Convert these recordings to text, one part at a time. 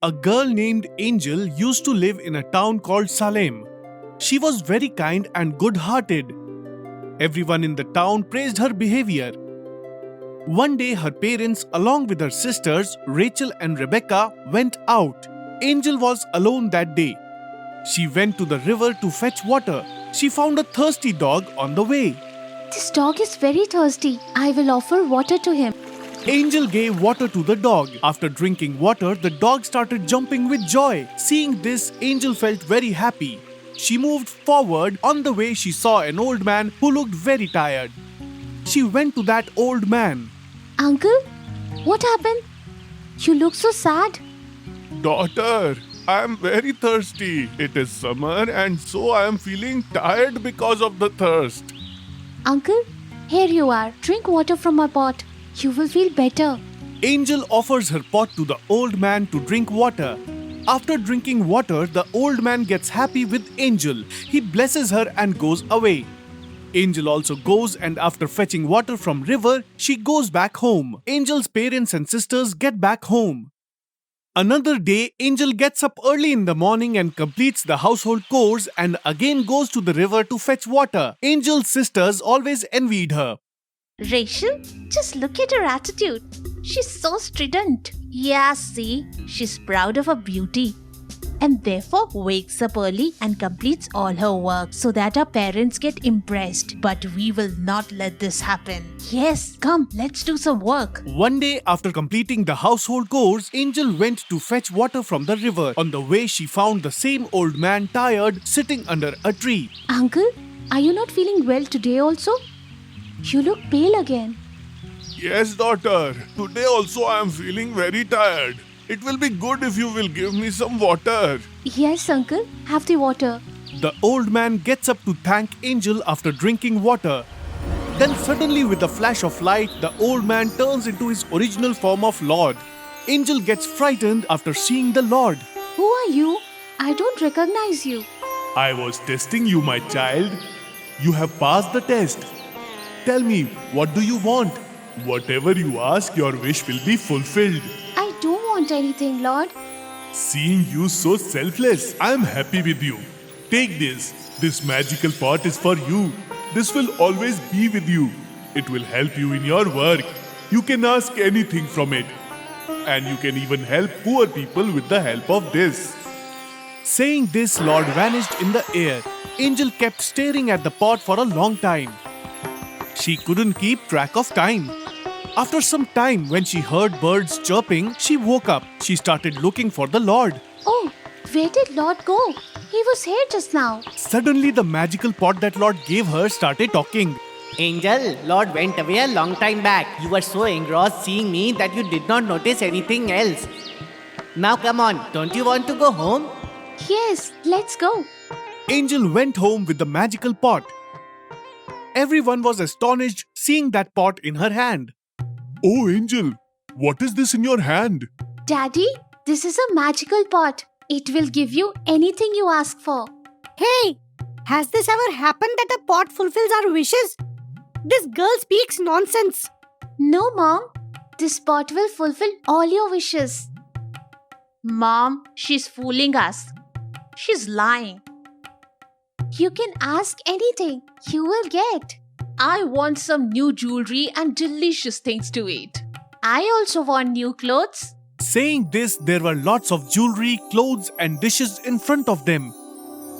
A girl named Angel used to live in a town called Salem. She was very kind and good-hearted. Everyone in the town praised her behavior. One day, her parents, along with her sisters, Rachel and Rebecca, went out. Angel was alone that day. She went to the river to fetch water. She found a thirsty dog on the way. This dog is very thirsty. I will offer water to him. Angel gave water to the dog. After drinking water, the dog started jumping with joy. Seeing this, Angel felt very happy. She moved forward. On the way, she saw an old man who looked very tired. She went to that old man. Uncle, what happened? You look so sad. Daughter, I am very thirsty. It is summer and so I am feeling tired because of the thirst. Uncle, here you are. Drink water from my pot. You will feel better. Angel offers her pot to the old man to drink water. After drinking water, the old man gets happy with Angel. He blesses her and goes away. Angel also goes, and after fetching water from river, she goes back home. Angel's parents and sisters get back home. Another day, Angel gets up early in the morning and completes the household chores and again goes to the river to fetch water. Angel's sisters always envied her. Rachel, just look at her attitude. She's so strident. Yeah, see, she's proud of her beauty and therefore wakes up early and completes all her work so that her parents get impressed. But we will not let this happen. Yes, come, let's do some work. One day, after completing the household chores, Angel went to fetch water from the river. On the way, she found the same old man tired, sitting under a tree. Uncle, are you not feeling well today also? You look pale again. Yes, daughter. Today also I am feeling very tired. It will be good if you will give me some water. Yes, uncle, have the water. The old man gets up to thank Angel after drinking water. Then suddenly, with a flash of light, the old man turns into his original form of Lord. Angel gets frightened after seeing the Lord. Who are you? I don't recognize you. I was testing you, my child. You have passed the test. Tell me, what do you want? Whatever you ask, your wish will be fulfilled. I don't want anything, Lord. Seeing you so selfless, I am happy with you. Take this. This magical pot is for you. This will always be with you. It will help you in your work. You can ask anything from it. And you can even help poor people with the help of this. Saying this, Lord vanished in the air. Angel kept staring at the pot for a long time. She couldn't keep track of time. After some time, when she heard birds chirping, she woke up. She started looking for the Lord. Oh, where did Lord go? He was here just now. Suddenly, the magical pot that Lord gave her started talking. Angel, Lord went away a long time back. You were so engrossed seeing me that you did not notice anything else. Now come on, don't you want to go home? Yes, let's go. Angel went home with the magical pot. Everyone was astonished seeing that pot in her hand. Oh, Angel, what is this in your hand? Daddy, this is a magical pot. It will give you anything you ask for. Hey, has this ever happened that a pot fulfills our wishes? This girl speaks nonsense. No, Mom. This pot will fulfill all your wishes. Mom, she's fooling us. She's lying. You can ask anything. You will get. I want some new jewelry and delicious things to eat. I also want new clothes. Saying this, there were lots of jewelry, clothes, and dishes in front of them.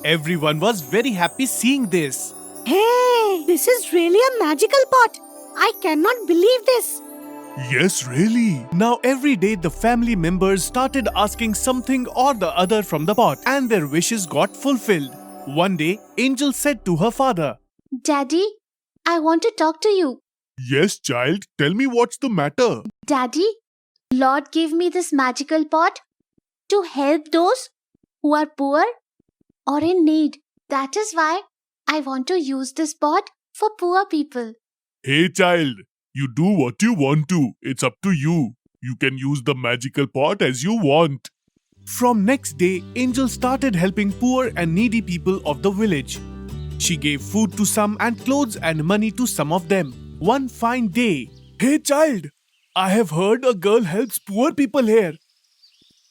Everyone was very happy seeing this. Hey, this is really a magical pot. I cannot believe this. Yes, really. Now every day the family members started asking something or the other from the pot, and their wishes got fulfilled. One day, Angel said to her father, Daddy, I want to talk to you. Yes, child, tell me what's the matter. Daddy, Lord gave me this magical pot to help those who are poor or in need. That is why I want to use this pot for poor people. Hey, child, you do what you want to. It's up to you. You can use the magical pot as you want. From next day, Angel started helping poor and needy people of the village. She gave food to some and clothes and money to some of them. One fine day, Hey child, I have heard a girl helps poor people here.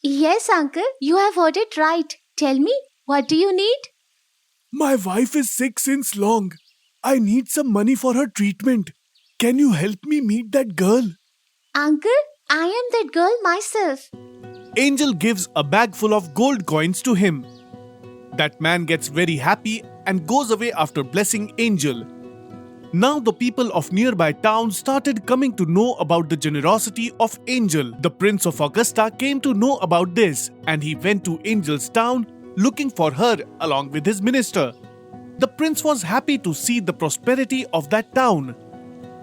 Yes, uncle, you have heard it right. Tell me, what do you need? My wife is sick since long. I need some money for her treatment. Can you help me meet that girl? Uncle, I am that girl myself. Angel gives a bag full of gold coins to him. That man gets very happy and goes away after blessing Angel. Now the people of nearby towns started coming to know about the generosity of Angel. The Prince of Augusta came to know about this and he went to Angel's town looking for her along with his minister. The prince was happy to see the prosperity of that town.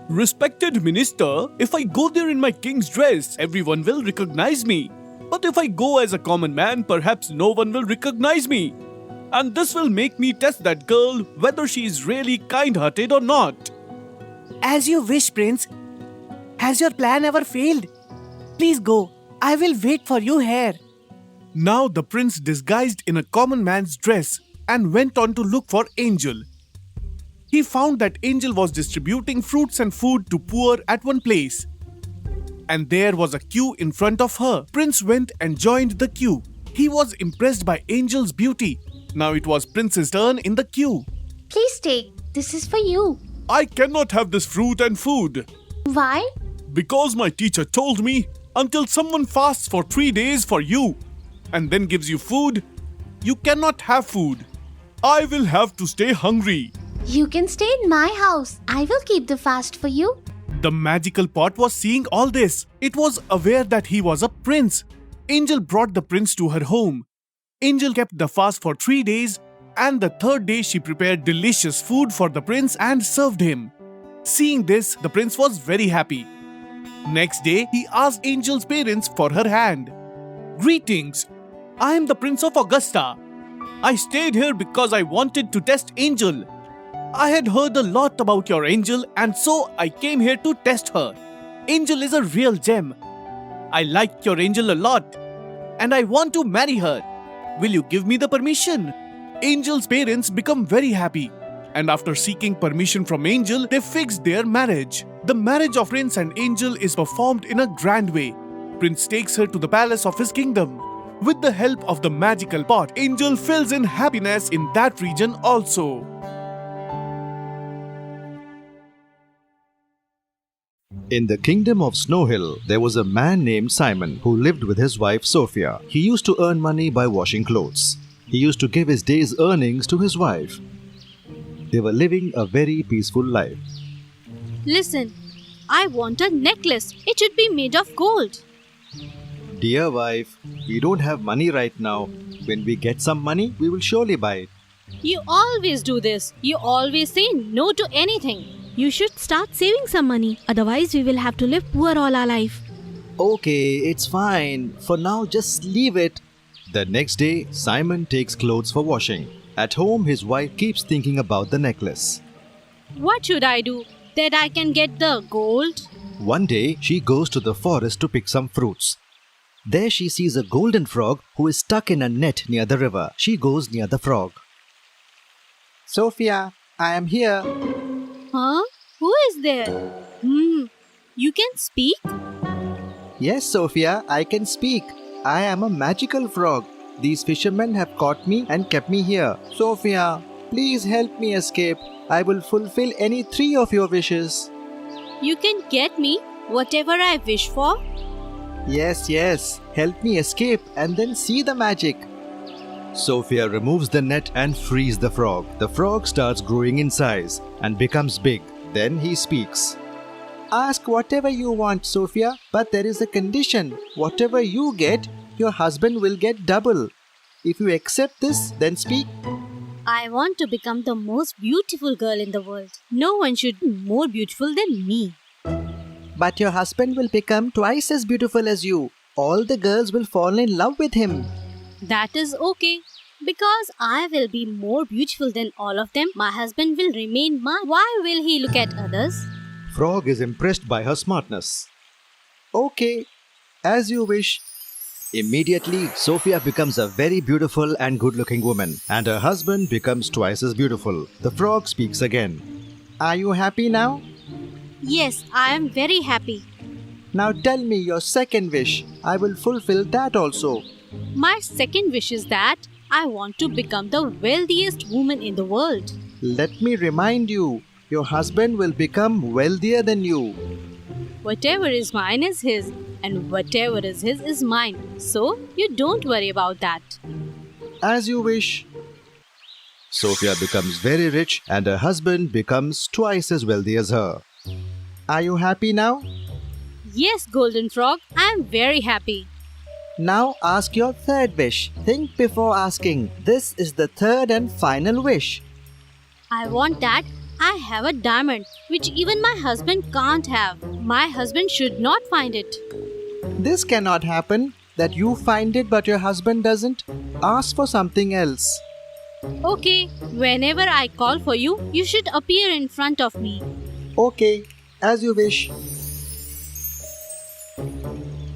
Respected minister, if I go there in my king's dress, everyone will recognize me. But if I go as a common man, perhaps no one will recognize me. And this will make me test that girl whether she is really kind-hearted or not. As you wish, Prince. Has your plan ever failed? Please go. I will wait for you here. Now the prince disguised in a common man's dress and went on to look for Angel. He found that Angel was distributing fruits and food to poor at one place. And there was a queue in front of her. Prince went and joined the queue. He was impressed by Angel's beauty. Now it was Prince's turn in the queue. Please take. This is for you. I cannot have this fruit and food. Why? Because my teacher told me, until someone fasts for 3 days for you and then gives you food, you cannot have food. I will have to stay hungry. You can stay in my house. I will keep the fast for you. The magical pot was seeing all this. It was aware that he was a prince. Angel brought the prince to her home. Angel kept the fast for 3 days, and the third day she prepared delicious food for the prince and served him. Seeing this, the prince was very happy. Next day, he asked Angel's parents for her hand. Greetings. I am the Prince of Augusta. I stayed here because I wanted to test Angel. I had heard a lot about your Angel and so I came here to test her. Angel is a real gem. I like your Angel a lot and I want to marry her. Will you give me the permission? Angel's parents become very happy and after seeking permission from Angel, they fixed their marriage. The marriage of Prince and Angel is performed in a grand way. Prince takes her to the palace of his kingdom. With the help of the magical pot, Angel fills in happiness in that region also. In the kingdom of Snowhill, there was a man named Simon who lived with his wife Sophia. He used to earn money by washing clothes. He used to give his day's earnings to his wife. They were living a very peaceful life. Listen, I want a necklace. It should be made of gold. Dear wife, we don't have money right now. When we get some money, we will surely buy it. You always do this. You always say no to anything. You should start saving some money. Otherwise, we will have to live poor all our life. Okay, it's fine. For now, just leave it. The next day, Simon takes clothes for washing. At home, his wife keeps thinking about the necklace. What should I do that I can get the gold? One day, she goes to the forest to pick some fruits. There she sees a golden frog who is stuck in a net near the river. She goes near the frog. Sophia, I am here. Huh? Who is there? You can speak? Yes, Sophia, I can speak. I am a magical frog. These fishermen have caught me and kept me here. Sophia, please help me escape. I will fulfill any 3 of your wishes. You can get me whatever I wish for? Yes. Help me escape and then see the magic. Sophia removes the net and frees the frog. The frog starts growing in size and becomes big. Then he speaks. Ask whatever you want, Sophia, but there is a condition. Whatever you get, your husband will get double. If you accept this, then speak. I want to become the most beautiful girl in the world. No one should be more beautiful than me. But your husband will become twice as beautiful as you. All the girls will fall in love with him. That is okay. Because I will be more beautiful than all of them, my husband will remain mine. Why will he look at others? Frog is impressed by her smartness. Okay, as you wish. Immediately, Sophia becomes a very beautiful and good-looking woman, and her husband becomes twice as beautiful. The frog speaks again. Are you happy now? Yes, I am very happy. Now tell me your second wish. I will fulfill that also. My second wish is that I want to become the wealthiest woman in the world. Let me remind you, your husband will become wealthier than you. Whatever is mine is his, and whatever is his is mine. So you don't worry about that. As you wish. Sophia becomes very rich and her husband becomes twice as wealthy as her. Are you happy now? Yes, Golden Frog, I am very happy. Now ask your third wish. Think before asking. This is the third and final wish. I want that I have a diamond which even my husband can't have. My husband should not find it. This cannot happen. That you find it but your husband doesn't. Ask for something else. Okay, whenever I call for you, you should appear in front of me. Okay, as you wish.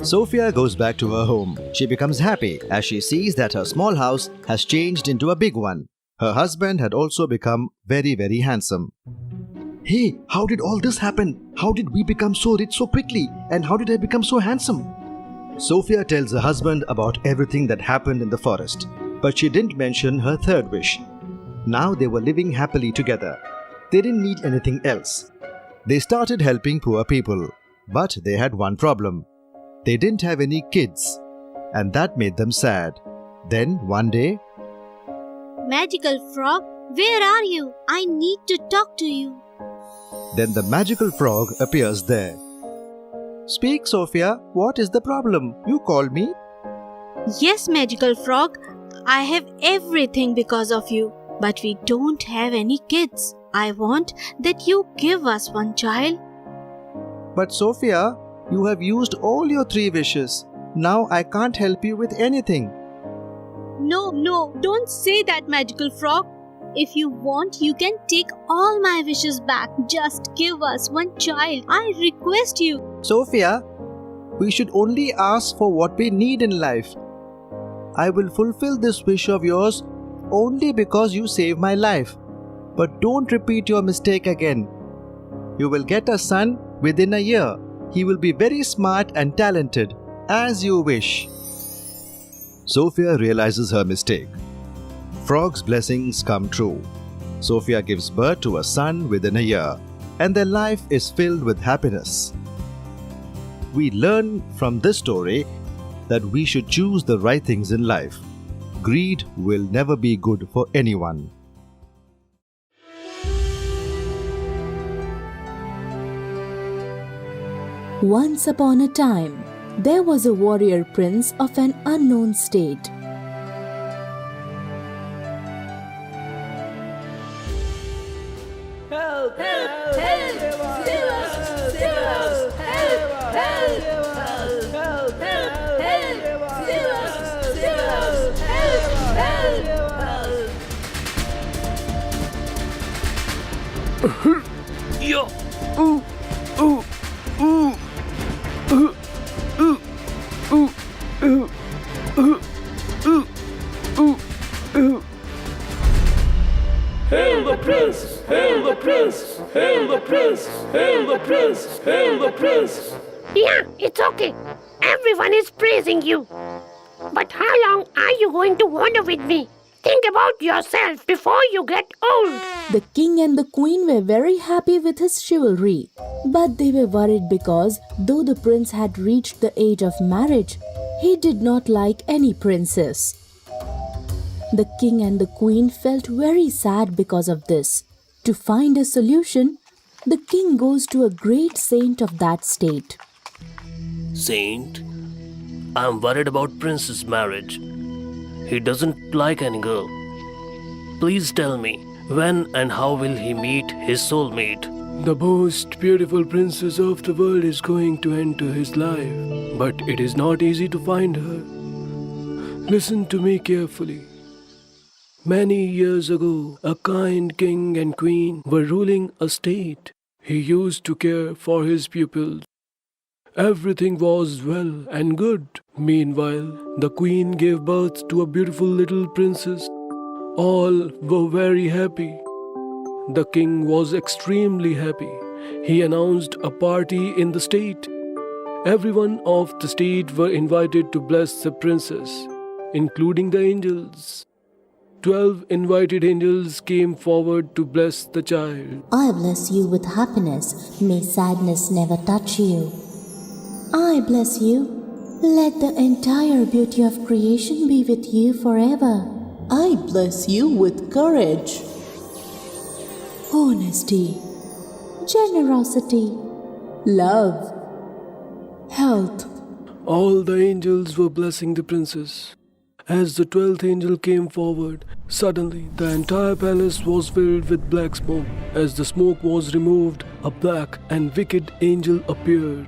Sophia goes back to her home. She becomes happy as she sees that her small house has changed into a big one. Her husband had also become very, very handsome. Hey, how did all this happen? How did we become so rich so quickly? And how did I become so handsome? Sophia tells her husband about everything that happened in the forest. But she didn't mention her third wish. Now they were living happily together. They didn't need anything else. They started helping poor people. But they had one problem. They didn't have any kids. And that made them sad. Then one day, Magical Frog, where are you? I need to talk to you. then the magical frog appears there. Speak, Sophia. What is the problem? You called me. Yes, Magical Frog, I have everything because of you, but we don't have any kids. I want that you give us one child. But Sophia, you have used all your 3 wishes. Now I can't help you with anything. No, don't say that, Magical Frog. If you want, you can take all my wishes back. Just give us one child. I request you. Sophia, we should only ask for what we need in life. I will fulfill this wish of yours only because you saved my life. But don't repeat your mistake again. You will get a son within a year. He will be very smart and talented, as you wish. Sophia realizes her mistake. Frog's blessings come true. Sophia gives birth to a son within a year, and their life is filled with happiness. We learn from this story that we should choose the right things in life. Greed will never be good for anyone. Once upon a time, there was a warrior prince of an unknown state. Hail the prince! Hail the prince! Hail the prince! Hail the prince! Hail the prince! Yeah, it's okay. Everyone is praising you. But how long are you going to wander with me? Think about yourself before you get old. The king and the queen were very happy with his chivalry. But they were worried because, though the prince had reached the age of marriage, he did not like any princess. The king and the queen felt very sad because of this. To find a solution, the king goes to a great saint of that state. Saint, I'm worried about Prince's marriage. He doesn't like any girl. Please tell me, when and how will he meet his soulmate? The most beautiful princess of the world is going to enter his life, but it is not easy to find her. Listen to me carefully. Many years ago, a kind king and queen were ruling a state. He used to care for his pupils. Everything was well and good. Meanwhile, the queen gave birth to a beautiful little princess. All were very happy. The king was extremely happy. He announced a party in the state. Everyone of the state were invited to bless the princess, including the angels. 12 invited angels came forward to bless the child. I bless you with happiness. May sadness never touch you. I bless you. Let the entire beauty of creation be with you forever. I bless you with courage, honesty, generosity, love, health. All the angels were blessing the princess. As the 12th angel came forward, suddenly the entire palace was filled with black smoke. As the smoke was removed, a black and wicked angel appeared.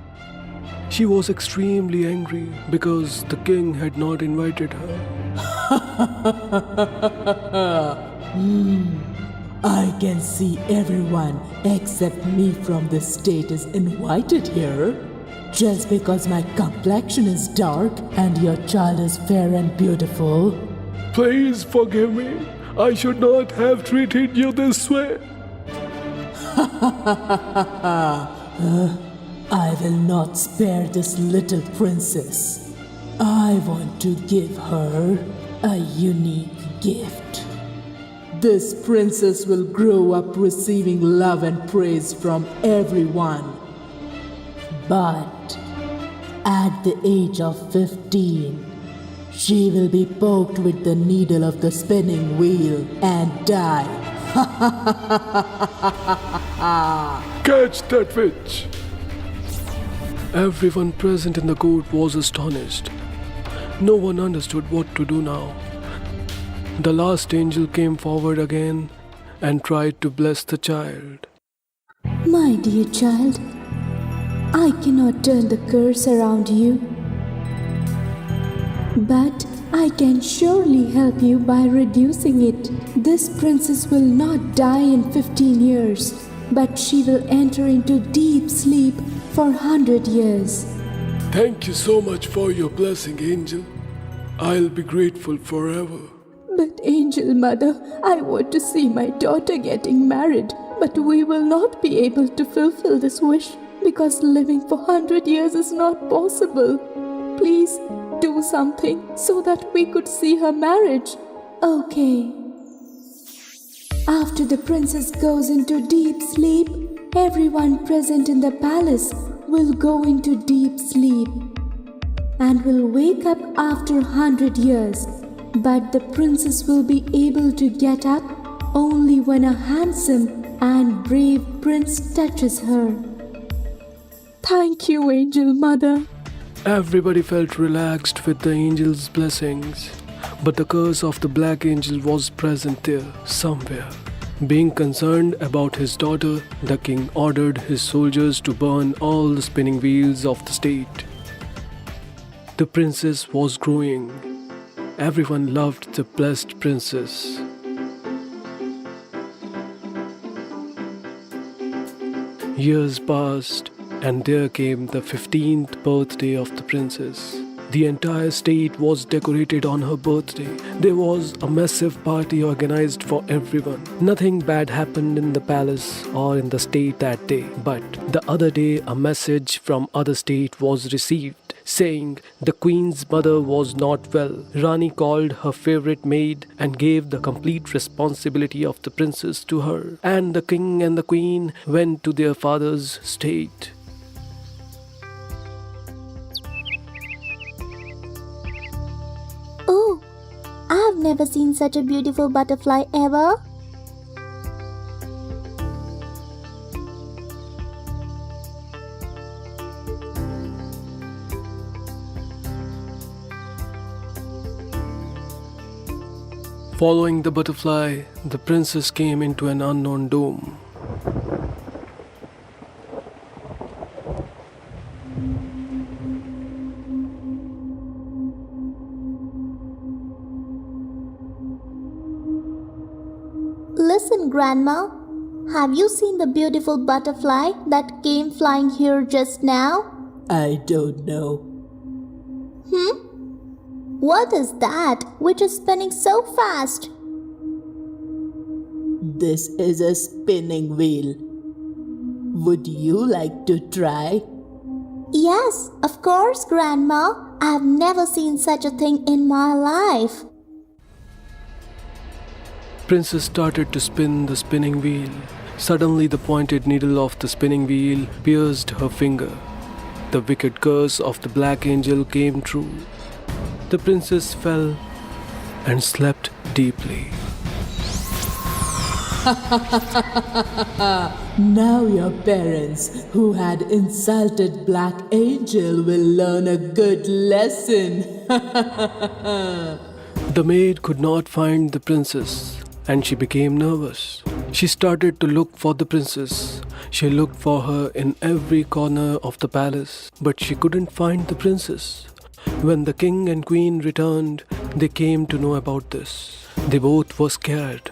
She was extremely angry because the king had not invited her. I can see everyone except me from the state is invited here. Just because my complexion is dark and your child is fair and beautiful. Please forgive me. I should not have treated you this way. I will not spare this little princess. I want to give her a unique gift. This princess will grow up receiving love and praise from everyone. But at the age of 15, she will be poked with the needle of the spinning wheel and die. Catch that witch! Everyone present in the court was astonished. No one understood what to do now. The last angel came forward again and tried to bless the child. My dear child, I cannot turn the curse around you, but I can surely help you by reducing it. This princess will not die in 15 years, but she will enter into deep sleep for 100 years. Thank you so much for your blessing, angel. I'll be grateful forever. But Angel Mother, I want to see my daughter getting married, but we will not be able to fulfill this wish because living for 100 years is not possible. Please do something so that we could see her marriage. Okay. After the princess goes into deep sleep, everyone present in the palace will go into deep sleep and will wake up after 100 years. But the princess will be able to get up only when a handsome and brave prince touches her. Thank you, Angel Mother. Everybody felt relaxed with the angel's blessings, but the curse of the black angel was present there somewhere. Being concerned about his daughter, the king ordered his soldiers to burn all the spinning wheels of the state. The princess was growing. Everyone loved the blessed princess. Years passed, and there came the 15th birthday of the princess. The entire state was decorated on her birthday. There was a massive party organized for everyone. Nothing bad happened in the palace or in the state that day. But the other day, a message from other state was received saying the queen's mother was not well. Rani called her favorite maid and gave the complete responsibility of the princess to her. And the king and the queen went to their father's state. Oh, I've never seen such a beautiful butterfly ever. Following the butterfly, the princess came into an unknown dome. Listen, Grandma. Have you seen the beautiful butterfly that came flying here just now? I don't know. What is that which is spinning so fast? This is a spinning wheel. Would you like to try? Yes, of course, Grandma. I've never seen such a thing in my life. Princess started to spin the spinning wheel. Suddenly, the pointed needle of the spinning wheel pierced her finger. The wicked curse of the black angel came true. The princess fell and slept deeply. Now your parents, who had insulted Black Angel, will learn a good lesson. The maid could not find the princess, and she became nervous. She started to look for the princess. She looked for her in every corner of the palace, but she couldn't find the princess. When the king and queen returned, they came to know about this. They both were scared.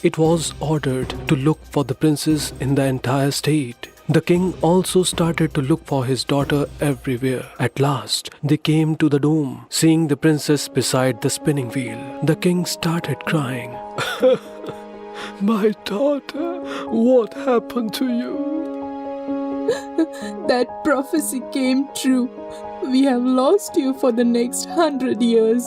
It was ordered to look for the princess in the entire state. The king also started to look for his daughter everywhere. At last, they came to the dome, seeing the princess beside the spinning wheel. The king started crying. My daughter, what happened to you? That prophecy came true. We have lost you for the next 100 years.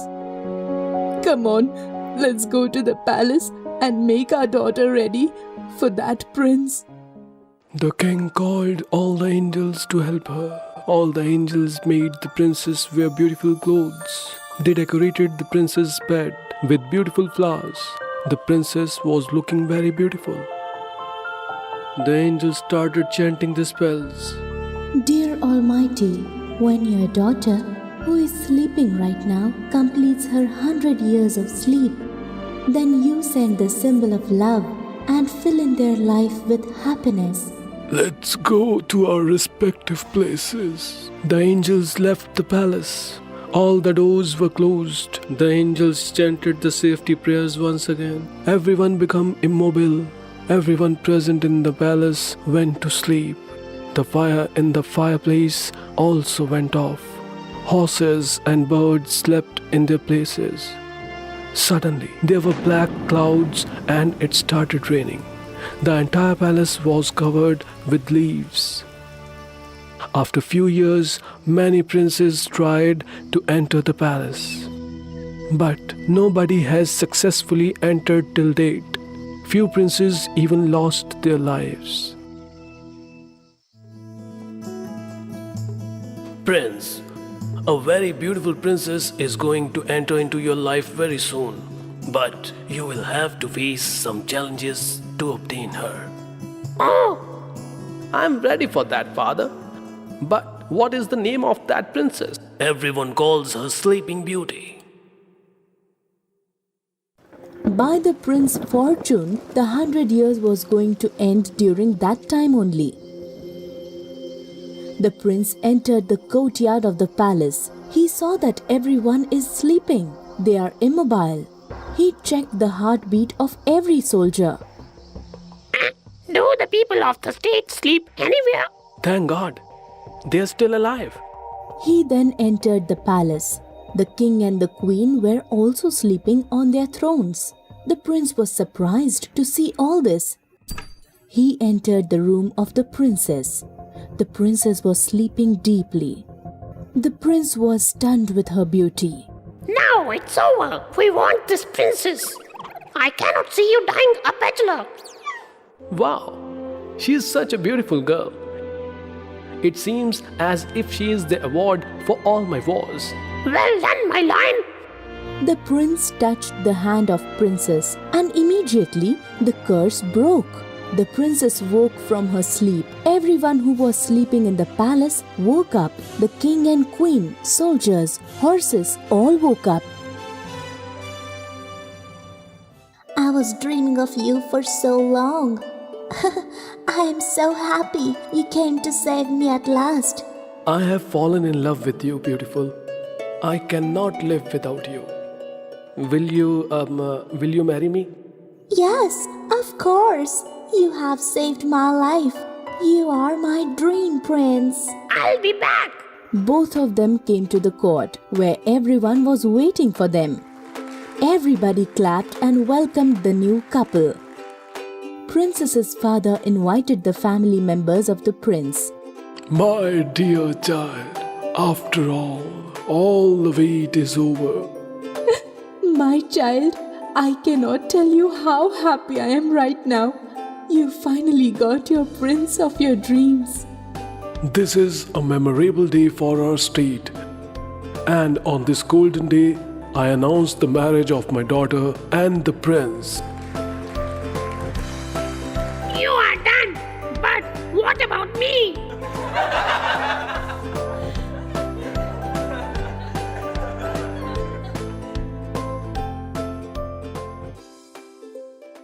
Come on, let's go to the palace and make our daughter ready for that prince. The king called all the angels to help her. All the angels made the princess wear beautiful clothes. They decorated the princess' bed with beautiful flowers. The princess was looking very beautiful. The angels started chanting the spells. Dear Almighty, when your daughter, who is sleeping right now, completes her 100 years of sleep, then you send the symbol of love and fill in their life with happiness. Let's go to our respective places. The angels left the palace. All the doors were closed. The angels chanted the safety prayers once again. Everyone became immobile. Everyone present in the palace went to sleep. The fire in the fireplace also went off. Horses and birds slept in their places. Suddenly, there were black clouds and it started raining. The entire palace was covered with leaves. After few years, many princes tried to enter the palace. But nobody has successfully entered till date. Few princes even lost their lives. Prince, a very beautiful princess is going to enter into your life very soon. But you will have to face some challenges to obtain her. Oh, I'm ready for that, father. But what is the name of that princess? Everyone calls her Sleeping Beauty. By the prince's fortune, the 100 years was going to end during that time only. The prince entered the courtyard of the palace. He saw that everyone is sleeping. They are immobile. He checked the heartbeat of every soldier. do the people of the state sleep anywhere? Thank God, they are still alive. He then entered the palace. The king and the queen were also sleeping on their thrones. The prince was surprised to see all this. He entered the room of the princess. The princess was sleeping deeply. The prince was stunned with her beauty. Now it's over. We want this princess. I cannot see you dying a bachelor. Wow, she is such a beautiful girl. It seems as if she is the award for all my wars. Well done, my lion. The prince touched the hand of princess and immediately the curse broke. The princess woke from her sleep. Everyone who was sleeping in the palace woke up. The king and queen, soldiers, horses all woke up. I was dreaming of you for so long. I am so happy you came to save me at last. I have fallen in love with you, beautiful. I cannot live without you. Will you marry me? Yes, of course. You have saved my life. You are my dream prince. I'll be back. Both of them came to the court where everyone was waiting for them. Everybody clapped and welcomed the new couple. Princess's father invited the family members of the prince. My dear child, after all the wait is over. My child, I cannot tell you how happy I am right now. You finally got your prince of your dreams. This is a memorable day for our state. And on this golden day, I announce the marriage of my daughter and the prince.